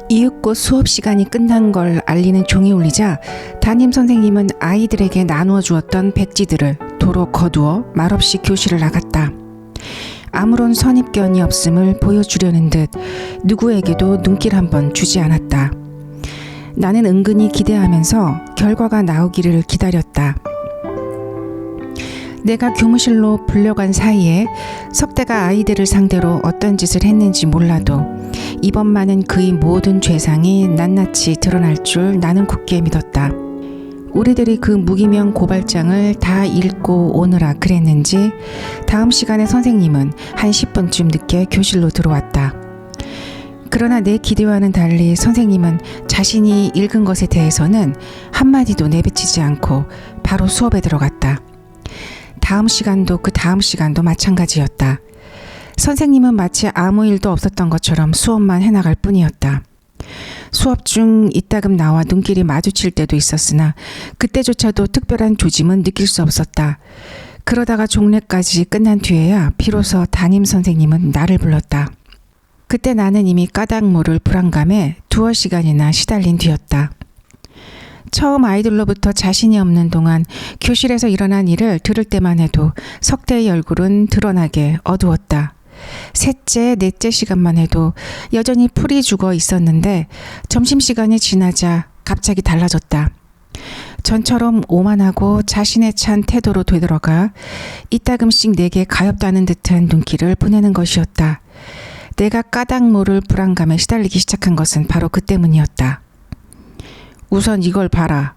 이윽고 수업 시간이 끝난 걸 알리는 종이 울리자 담임 선생님은 아이들에게 나누어 주었던 백지들을 도로 거두어 말없이 교실을 나갔다. 아무런 선입견이 없음을 보여주려는 듯 누구에게도 눈길 한번 주지 않았다. 나는 은근히 기대하면서 결과가 나오기를 기다렸다. 내가 교무실로 불려간 사이에 석대가 아이들을 상대로 어떤 짓을 했는지 몰라도 이번만은 그의 모든 죄상이 낱낱이 드러날 줄 나는 굳게 믿었다. 우리들이 그 무기명 고발장을 다 읽고 오느라 그랬는지 다음 시간에 선생님은 한 10분쯤 늦게 교실로 들어왔다. 그러나 내 기대와는 달리 선생님은 자신이 읽은 것에 대해서는 한마디도 내비치지 않고 바로 수업에 들어갔다. 다음 시간도 그 다음 시간도 마찬가지였다. 선생님은 마치 아무 일도 없었던 것처럼 수업만 해나갈 뿐이었다. 수업 중 이따금 나와 눈길이 마주칠 때도 있었으나 그때조차도 특별한 조짐은 느낄 수 없었다. 그러다가 종례까지 끝난 뒤에야 비로소 담임 선생님은 나를 불렀다. 그때 나는 이미 까닭 모를 불안감에 두어 시간이나 시달린 뒤였다. 처음 아이들로부터 자신이 없는 동안 교실에서 일어난 일을 들을 때만 해도 석대의 얼굴은 드러나게 어두웠다. 셋째, 넷째 시간만 해도 여전히 풀이 죽어 있었는데 점심시간이 지나자 갑자기 달라졌다. 전처럼 오만하고 자신에 찬 태도로 되돌아가 이따금씩 내게 가엾다는 듯한 눈길을 보내는 것이었다. 내가 까닭 모를 불안감에 시달리기 시작한 것은 바로 그 때문이었다. 우선 이걸 봐라.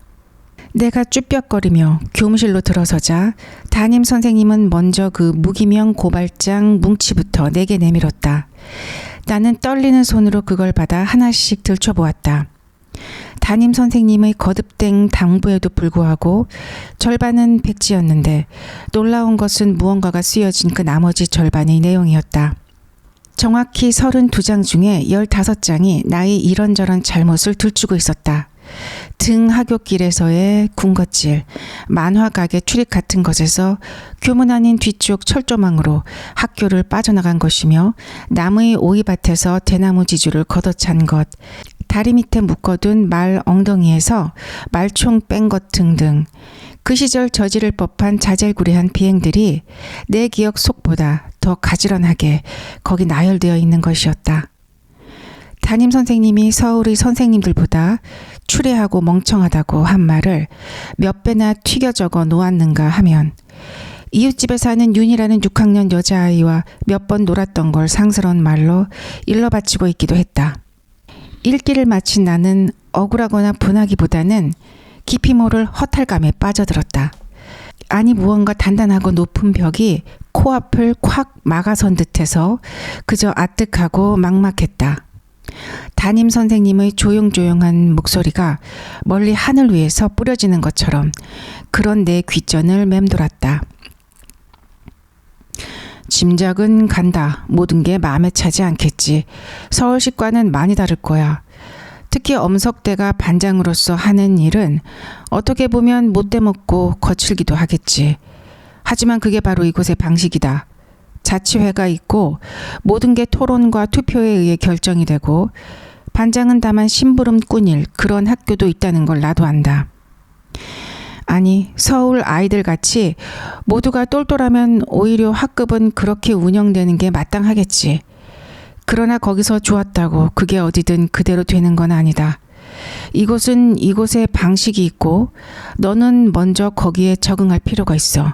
내가 쭈뼛거리며 교무실로 들어서자 담임 선생님은 먼저 그 무기명 고발장 뭉치부터 내게 내밀었다. 나는 떨리는 손으로 그걸 받아 하나씩 들춰보았다. 담임 선생님의 거듭된 당부에도 불구하고 절반은 백지였는데 놀라운 것은 무언가가 쓰여진 그 나머지 절반의 내용이었다. 정확히 32장 중에 15장이 나의 이런저런 잘못을 들추고 있었다. 등 하굣길에서의 군것질, 만화가게 출입 같은 것에서 교문 아닌 뒤쪽 철조망으로 학교를 빠져나간 것이며 나무의 오이밭에서 대나무 지주를 걷어찬 것, 다리 밑에 묶어둔 말 엉덩이에서 말총 뺀 것 등등 그 시절 저지를 법한 자잘구레한 비행들이 내 기억 속보다 더 가지런하게 거기 나열되어 있는 것이었다. 담임 선생님이 서울의 선생님들보다 추레하고 멍청하다고 한 말을 몇 배나 튀겨 적어 놓았는가 하면 이웃집에 사는 윤이라는 6학년 여자아이와 몇 번 놀았던 걸 상스러운 말로 일러 바치고 있기도 했다. 읽기를 마친 나는 억울하거나 분하기보다는 깊이 모를 허탈감에 빠져들었다. 아니 무언가 단단하고 높은 벽이 코앞을 콱 막아선 듯해서 그저 아뜩하고 막막했다. 담임 선생님의 조용조용한 목소리가 멀리 하늘 위에서 뿌려지는 것처럼 그런 내 귓전을 맴돌았다. 짐작은 간다. 모든 게 마음에 차지 않겠지. 서울식과는 많이 다를 거야. 특히 엄석대가 반장으로서 하는 일은 어떻게 보면 못돼먹고 거칠기도 하겠지. 하지만 그게 바로 이곳의 방식이다. 자치회가 있고 모든 게 토론과 투표에 의해 결정이 되고 반장은 다만 심부름꾼일 그런 학교도 있다는 걸 나도 안다. 아니 서울 아이들 같이 모두가 똘똘하면 오히려 학급은 그렇게 운영되는 게 마땅하겠지. 그러나 거기서 좋았다고 그게 어디든 그대로 되는 건 아니다. 이곳은 이곳의 방식이 있고 너는 먼저 거기에 적응할 필요가 있어.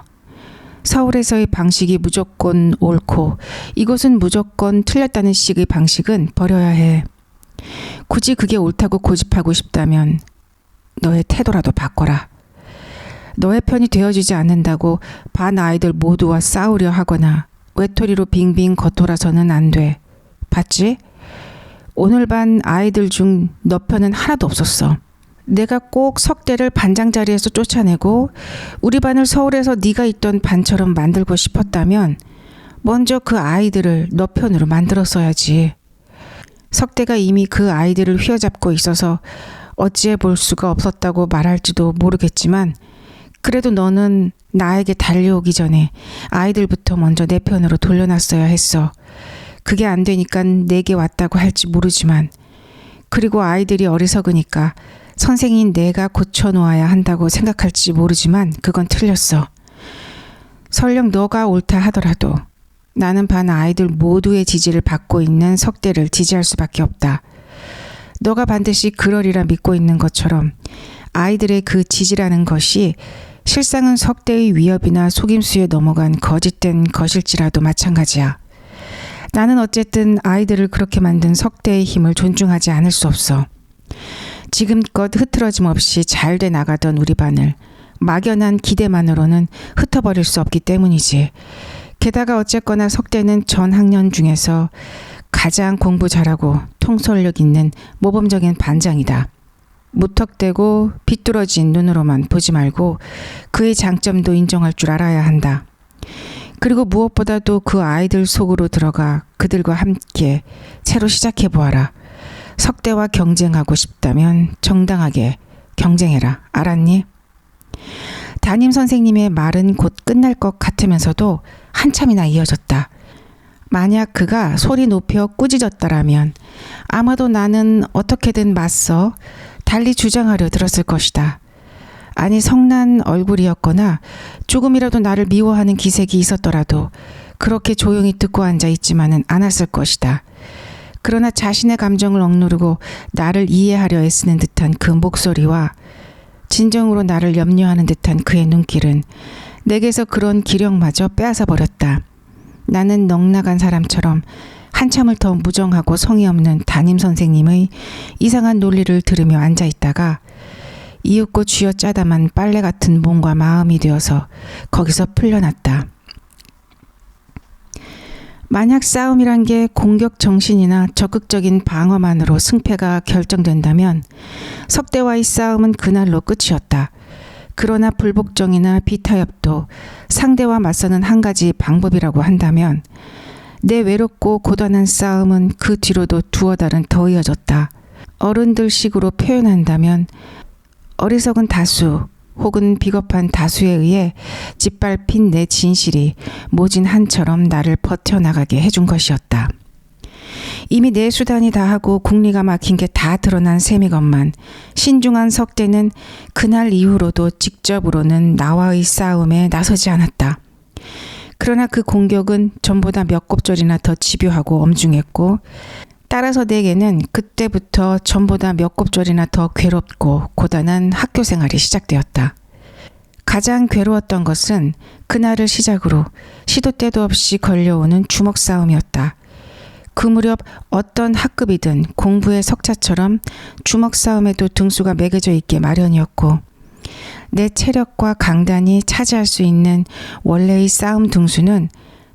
서울에서의 방식이 무조건 옳고 이곳은 무조건 틀렸다는 식의 방식은 버려야 해. 굳이 그게 옳다고 고집하고 싶다면 너의 태도라도 바꿔라. 너의 편이 되어주지 않는다고 반 아이들 모두와 싸우려 하거나 외톨이로 빙빙 겉돌아서는 안 돼. 봤지? 오늘 반 아이들 중 너 편은 하나도 없었어. 내가 꼭 석대를 반장 자리에서 쫓아내고 우리 반을 서울에서 네가 있던 반처럼 만들고 싶었다면 먼저 그 아이들을 너 편으로 만들었어야지. 석대가 이미 그 아이들을 휘어잡고 있어서 어찌해 볼 수가 없었다고 말할지도 모르겠지만 그래도 너는 나에게 달려오기 전에 아이들부터 먼저 내 편으로 돌려놨어야 했어. 그게 안 되니까 내게 왔다고 할지 모르지만 그리고 아이들이 어리석으니까 선생인 내가 고쳐놓아야 한다고 생각할지 모르지만 그건 틀렸어. 설령 너가 옳다 하더라도 나는 반 아이들 모두의 지지를 받고 있는 석대를 지지할 수밖에 없다. 너가 반드시 그러리라 믿고 있는 것처럼 아이들의 그 지지라는 것이 실상은 석대의 위협이나 속임수에 넘어간 거짓된 것일지라도 마찬가지야. 나는 어쨌든 아이들을 그렇게 만든 석대의 힘을 존중하지 않을 수 없어. 지금껏 흐트러짐 없이 잘 돼 나가던 우리 반을 막연한 기대만으로는 흩어버릴 수 없기 때문이지. 게다가 어쨌거나 석대는 전 학년 중에서 가장 공부 잘하고 통솔력 있는 모범적인 반장이다. 무턱대고 비뚤어진 눈으로만 보지 말고 그의 장점도 인정할 줄 알아야 한다. 그리고 무엇보다도 그 아이들 속으로 들어가 그들과 함께 새로 시작해 보아라. 석대와 경쟁하고 싶다면 정당하게 경쟁해라. 알았니? 담임 선생님의 말은 곧 끝날 것 같으면서도 한참이나 이어졌다. 만약 그가 소리 높여 꾸짖었다라면 아마도 나는 어떻게든 맞서 달리 주장하려 들었을 것이다. 아니 성난 얼굴이었거나 조금이라도 나를 미워하는 기색이 있었더라도 그렇게 조용히 듣고 앉아 있지만은 않았을 것이다. 그러나 자신의 감정을 억누르고 나를 이해하려 애쓰는 듯한 그 목소리와 진정으로 나를 염려하는 듯한 그의 눈길은 내게서 그런 기력마저 빼앗아 버렸다. 나는 넉나간 사람처럼 한참을 더 무정하고 성의 없는 담임 선생님의 이상한 논리를 들으며 앉아 있다가 이윽고 쥐어짜다만 빨래 같은 몸과 마음이 되어서 거기서 풀려났다. 만약 싸움이란 게 공격 정신이나 적극적인 방어만으로 승패가 결정된다면 석대와의 싸움은 그날로 끝이었다. 그러나 불복종이나 비타협도 상대와 맞서는 한 가지 방법이라고 한다면 내 외롭고 고단한 싸움은 그 뒤로도 두어 달은 더 이어졌다. 어른들식으로 표현한다면 어리석은 다수 혹은 비겁한 다수에 의해 짓밟힌 내 진실이 모진 한처럼 나를 버텨나가게 해준 것이었다. 이미 내 수단이 다하고 국리가 막힌 게 다 드러난 셈이건만 신중한 석대는 그날 이후로도 직접으로는 나와의 싸움에 나서지 않았다. 그러나 그 공격은 전보다 몇 곱절이나 더 집요하고 엄중했고 따라서 내게는 그때부터 전보다 몇 곱절이나 더 괴롭고 고단한 학교 생활이 시작되었다. 가장 괴로웠던 것은 그날을 시작으로 시도 때도 없이 걸려오는 주먹 싸움이었다. 그 무렵 어떤 학급이든 공부의 석자처럼 주먹 싸움에도 등수가 매겨져 있게 마련이었고 내 체력과 강단이 차지할 수 있는 원래의 싸움 등수는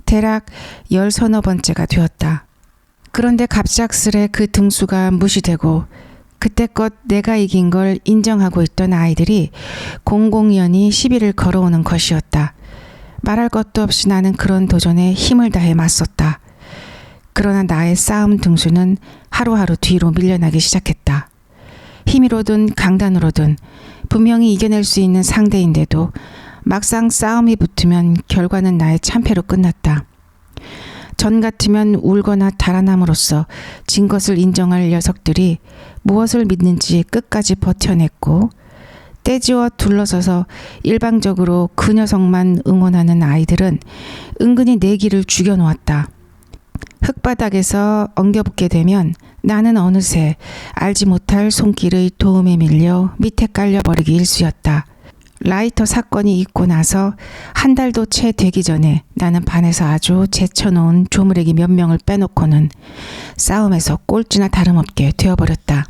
대략 10서너 번째가 되었다. 그런데 갑작스레 그 등수가 무시되고 그때껏 내가 이긴 걸 인정하고 있던 아이들이 공공연히 시비를 걸어오는 것이었다. 말할 것도 없이 나는 그런 도전에 힘을 다해 맞섰다. 그러나 나의 싸움 등수는 하루하루 뒤로 밀려나기 시작했다. 힘이로든 강단으로든 분명히 이겨낼 수 있는 상대인데도 막상 싸움이 붙으면 결과는 나의 참패로 끝났다. 전 같으면 울거나 달아남으로써 진 것을 인정할 녀석들이 무엇을 믿는지 끝까지 버텨냈고 떼지어 둘러서서 일방적으로 그 녀석만 응원하는 아이들은 은근히 내 길을 죽여놓았다. 흙바닥에서 엉겨붙게 되면 나는 어느새 알지 못할 손길의 도움에 밀려 밑에 깔려버리기 일쑤였다. 라이터 사건이 있고 나서 한 달도 채 되기 전에 나는 반에서 아주 제쳐놓은 조무래기 몇 명을 빼놓고는 싸움에서 꼴찌나 다름없게 되어버렸다.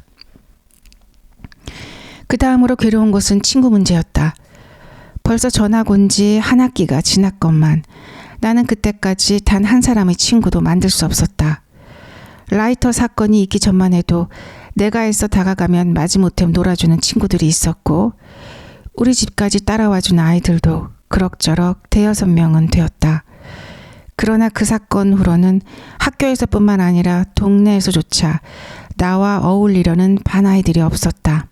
그 다음으로 괴로운 것은 친구 문제였다. 벌써 전학 온 지 한 학기가 지났건만 나는 그때까지 단 한 사람의 친구도 만들 수 없었다. 라이터 사건이 있기 전만 해도 내가 애써 다가가면 마지못해 놀아주는 친구들이 있었고 우리 집까지 따라와준 아이들도 그럭저럭 5-6명은 되었다. 그러나 그 사건 후로는 학교에서뿐만 아니라 동네에서조차 나와 어울리려는 반 아이들이 없었다.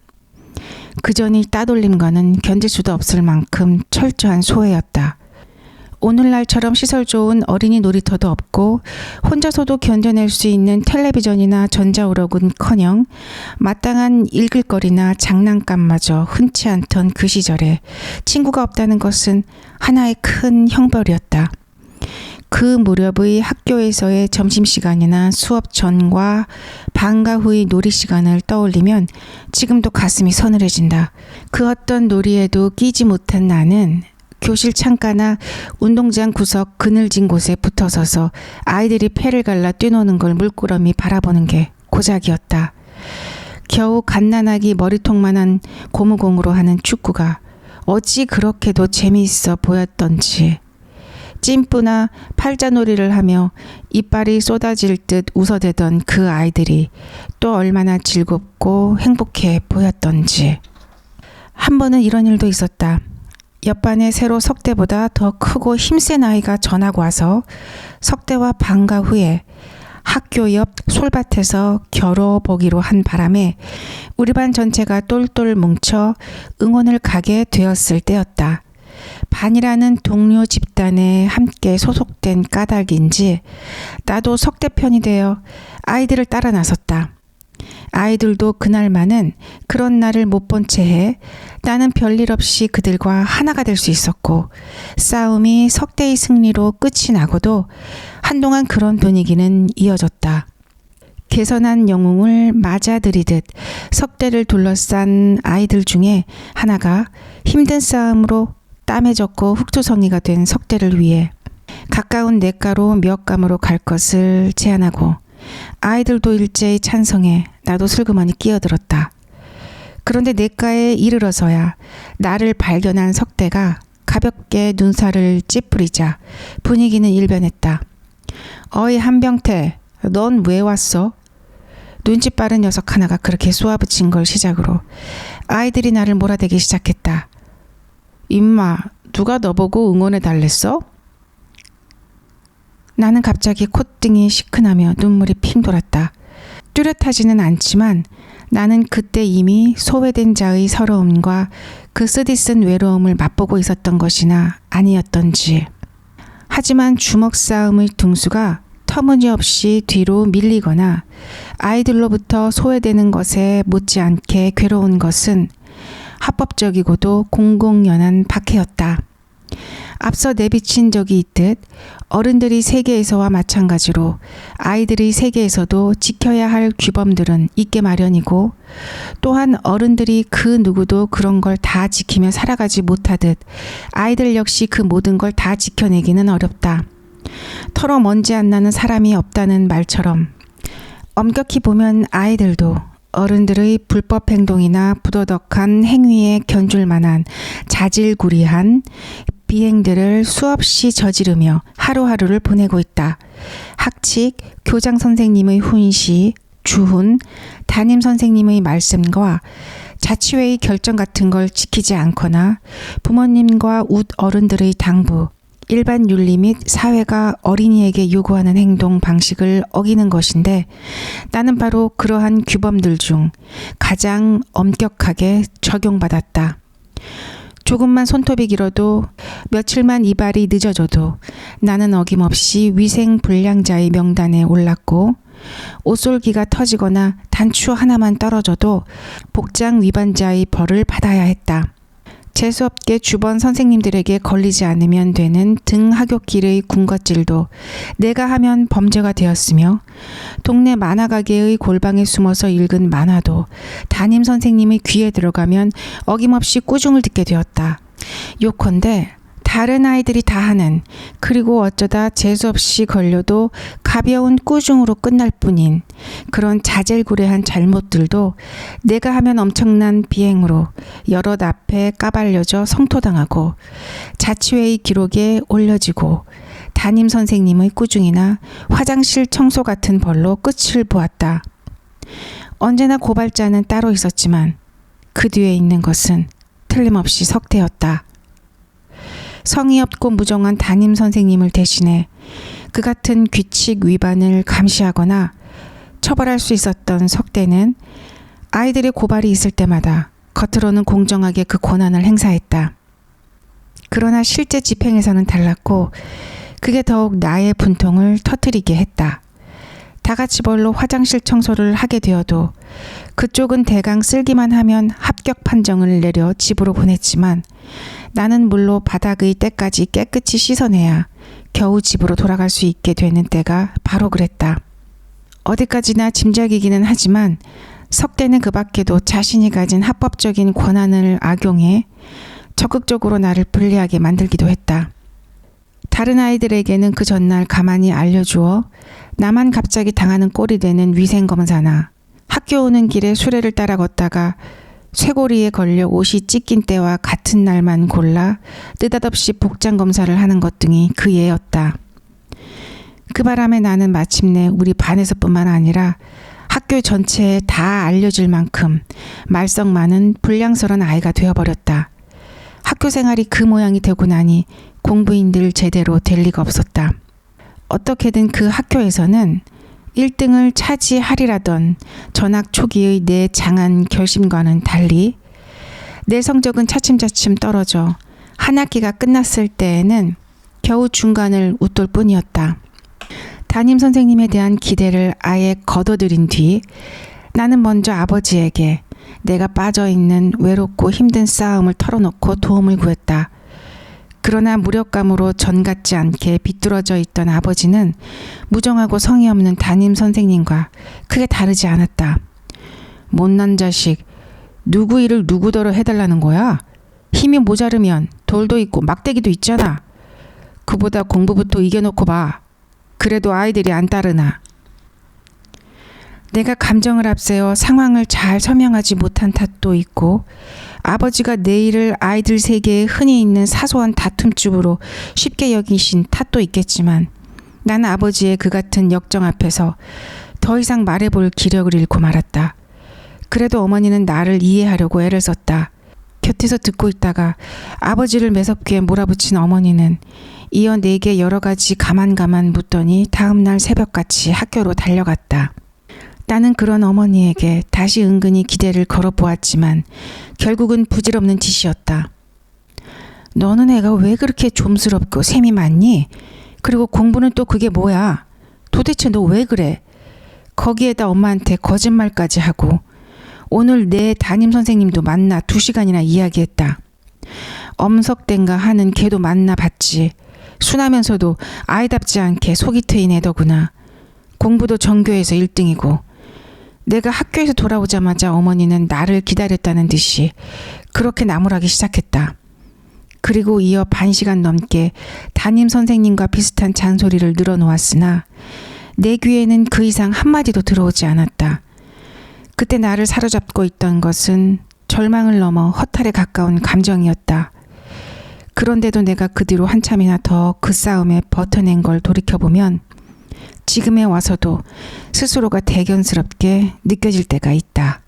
그전이 따돌림과는 견딜 수도 없을 만큼 철저한 소외였다. 오늘날처럼 시설 좋은 어린이 놀이터도 없고 혼자서도 견뎌낼 수 있는 텔레비전이나 전자우럭은커녕 마땅한 읽을 거리나 장난감마저 흔치 않던 그 시절에 친구가 없다는 것은 하나의 큰 형벌이었다. 그 무렵의 학교에서의 점심시간이나 수업 전과 방과 후의 놀이시간을 떠올리면 지금도 가슴이 서늘해진다. 그 어떤 놀이에도 끼지 못한 나는 교실 창가나 운동장 구석 그늘진 곳에 붙어서서 아이들이 패를 갈라 뛰노는 걸 물끄러미 바라보는 게 고작이었다. 겨우 갓난아기 머리통만한 고무공으로 하는 축구가 어찌 그렇게도 재미있어 보였던지, 찜뿌나 팔자놀이를 하며 이빨이 쏟아질 듯 웃어대던 그 아이들이 또 얼마나 즐겁고 행복해 보였던지. 한 번은 이런 일도 있었다. 옆반에 새로 석대보다 더 크고 힘센 아이가 전학 와서 석대와 방과 후에 학교 옆 솔밭에서 겨뤄보기로 한 바람에 우리 반 전체가 똘똘 뭉쳐 응원을 가게 되었을 때였다. 반이라는 동료 집단에 함께 소속된 까닭인지 나도 석대편이 되어 아이들을 따라 나섰다. 아이들도 그날만은 그런 날을 못 본 채해 나는 별일 없이 그들과 하나가 될 수 있었고, 싸움이 석대의 승리로 끝이 나고도 한동안 그런 분위기는 이어졌다. 개선한 영웅을 맞아들이듯 석대를 둘러싼 아이들 중에 하나가 힘든 싸움으로 땀에 젖고 흙투성이가 된 석대를 위해 가까운 냇가로 몇 감으로 갈 것을 제안하고, 아이들도 일제히 찬성해 나도 슬그머니 끼어들었다. 그런데 냇가에 이르러서야 나를 발견한 석대가 가볍게 눈살을 찌푸리자 분위기는 일변했다. 어이 한병태, 넌 왜 왔어? 눈치 빠른 녀석 하나가 그렇게 쏘아붙인 걸 시작으로 아이들이 나를 몰아대기 시작했다. 임마, 누가 너보고 응원해 달랬어? 나는 갑자기 콧등이 시큰하며 눈물이 핑 돌았다. 뚜렷하지는 않지만 나는 그때 이미 소외된 자의 서러움과 그 쓰디쓴 외로움을 맛보고 있었던 것이나 아니었던지. 하지만 주먹 싸움의 등수가 터무니없이 뒤로 밀리거나 아이들로부터 소외되는 것에 못지않게 괴로운 것은 합법적이고도 공공연한 박해였다. 앞서 내비친 적이 있듯 어른들이 세계에서와 마찬가지로 아이들의 세계에서도 지켜야 할 규범들은 있게 마련이고, 또한 어른들이 그 누구도 그런 걸 다 지키며 살아가지 못하듯 아이들 역시 그 모든 걸 다 지켜내기는 어렵다. 털어 먼지 안 나는 사람이 없다는 말처럼 엄격히 보면 아이들도 어른들의 불법 행동이나 부도덕한 행위에 견줄 만한 자질구리한 비행들을 수없이 저지르며 하루하루를 보내고 있다. 학칙, 교장 선생님의 훈시, 주훈, 담임 선생님의 말씀과 자치회의 결정 같은 걸 지키지 않거나 부모님과 웃 어른들의 당부, 일반 윤리 및 사회가 어린이에게 요구하는 행동 방식을 어기는 것인데, 나는 바로 그러한 규범들 중 가장 엄격하게 적용받았다. 조금만 손톱이 길어도 며칠만 이발이 늦어져도 나는 어김없이 위생불량자의 명단에 올랐고, 옷솔기가 터지거나 단추 하나만 떨어져도 복장 위반자의 벌을 받아야 했다. 재수없게 주변 선생님들에게 걸리지 않으면 되는 등 하굣길의 군것질도 내가 하면 범죄가 되었으며, 동네 만화가게의 골방에 숨어서 읽은 만화도 담임 선생님의 귀에 들어가면 어김없이 꾸중을 듣게 되었다. 요컨대 다른 아이들이 다 하는, 그리고 어쩌다 재수없이 걸려도 가벼운 꾸중으로 끝날 뿐인 그런 자질구레한 잘못들도 내가 하면 엄청난 비행으로 여럿 앞에 까발려져 성토당하고 자치회의 기록에 올려지고 담임 선생님의 꾸중이나 화장실 청소 같은 벌로 끝을 보았다. 언제나 고발자는 따로 있었지만 그 뒤에 있는 것은 틀림없이 석대였다. 성의 없고 무정한 담임 선생님을 대신해 그 같은 규칙 위반을 감시하거나 처벌할 수 있었던 석대는 아이들의 고발이 있을 때마다 겉으로는 공정하게 그 권한을 행사했다. 그러나 실제 집행에서는 달랐고 그게 더욱 나의 분통을 터뜨리게 했다. 다 같이 벌로 화장실 청소를 하게 되어도 그쪽은 대강 쓸기만 하면 합격 판정을 내려 집으로 보냈지만 나는 물로 바닥의 때까지 깨끗이 씻어내야 겨우 집으로 돌아갈 수 있게 되는 때가 바로 그랬다. 어디까지나 짐작이기는 하지만 석대는 그 밖에도 자신이 가진 합법적인 권한을 악용해 적극적으로 나를 불리하게 만들기도 했다. 다른 아이들에게는 그 전날 가만히 알려주어 나만 갑자기 당하는 꼴이 되는 위생검사나 학교 오는 길에 수레를 따라 걷다가 쇠고리에 걸려 옷이 찢긴 때와 같은 날만 골라 느닷없이 복장검사를 하는 것 등이 그 예였다. 그 바람에 나는 마침내 우리 반에서뿐만 아니라 학교 전체에 다 알려질 만큼 말썽 많은 불량스러운 아이가 되어버렸다. 학교 생활이 그 모양이 되고 나니 공부인들 제대로 될 리가 없었다. 어떻게든 그 학교에서는 1등을 차지하리라던 전학 초기의 내 장한 결심과는 달리 내 성적은 차츰차츰 떨어져 한 학기가 끝났을 때에는 겨우 중간을 웃돌 뿐이었다. 담임 선생님에 대한 기대를 아예 거둬들인 뒤 나는 먼저 아버지에게 내가 빠져있는 외롭고 힘든 싸움을 털어놓고 도움을 구했다. 그러나 무력감으로 전 같지 않게 비뚤어져 있던 아버지는 무정하고 성의 없는 담임 선생님과 크게 다르지 않았다. 못난 자식, 누구 일을 누구더러 해달라는 거야? 힘이 모자르면 돌도 있고 막대기도 있잖아. 그보다 공부부터 이겨놓고 봐. 그래도 아이들이 안 따르나. 내가 감정을 앞세워 상황을 잘 설명하지 못한 탓도 있고 아버지가 내 일을 아이들 세계에 흔히 있는 사소한 다툼집으로 쉽게 여기신 탓도 있겠지만 나는 아버지의 그 같은 역정 앞에서 더 이상 말해볼 기력을 잃고 말았다. 그래도 어머니는 나를 이해하려고 애를 썼다. 곁에서 듣고 있다가 아버지를 매섭게 몰아붙인 어머니는 이어 내게 여러 가지 가만 묻더니 다음날 새벽같이 학교로 달려갔다. 나는 그런 어머니에게 다시 은근히 기대를 걸어보았지만 결국은 부질없는 짓이었다. 너는 애가 왜 그렇게 좀스럽고 셈이 많니? 그리고 공부는 또 그게 뭐야? 도대체 너 왜 그래? 거기에다 엄마한테 거짓말까지 하고 오늘 내 담임 선생님도 만나 2시간이나 이야기했다. 엄석댄가 하는 걔도 만나봤지. 순하면서도 아이답지 않게 속이 트인 애더구나. 공부도 전교에서 1등이고 내가 학교에서 돌아오자마자 어머니는 나를 기다렸다는 듯이 그렇게 나무라기 시작했다. 그리고 이어 1시간 넘게 담임 선생님과 비슷한 잔소리를 늘어놓았으나 내 귀에는 그 이상 한마디도 들어오지 않았다. 그때 나를 사로잡고 있던 것은 절망을 넘어 허탈에 가까운 감정이었다. 그런데도 내가 그 뒤로 한참이나 더 그 싸움에 버텨낸 걸 돌이켜보면 지금에 와서도 스스로가 대견스럽게 느껴질 때가 있다.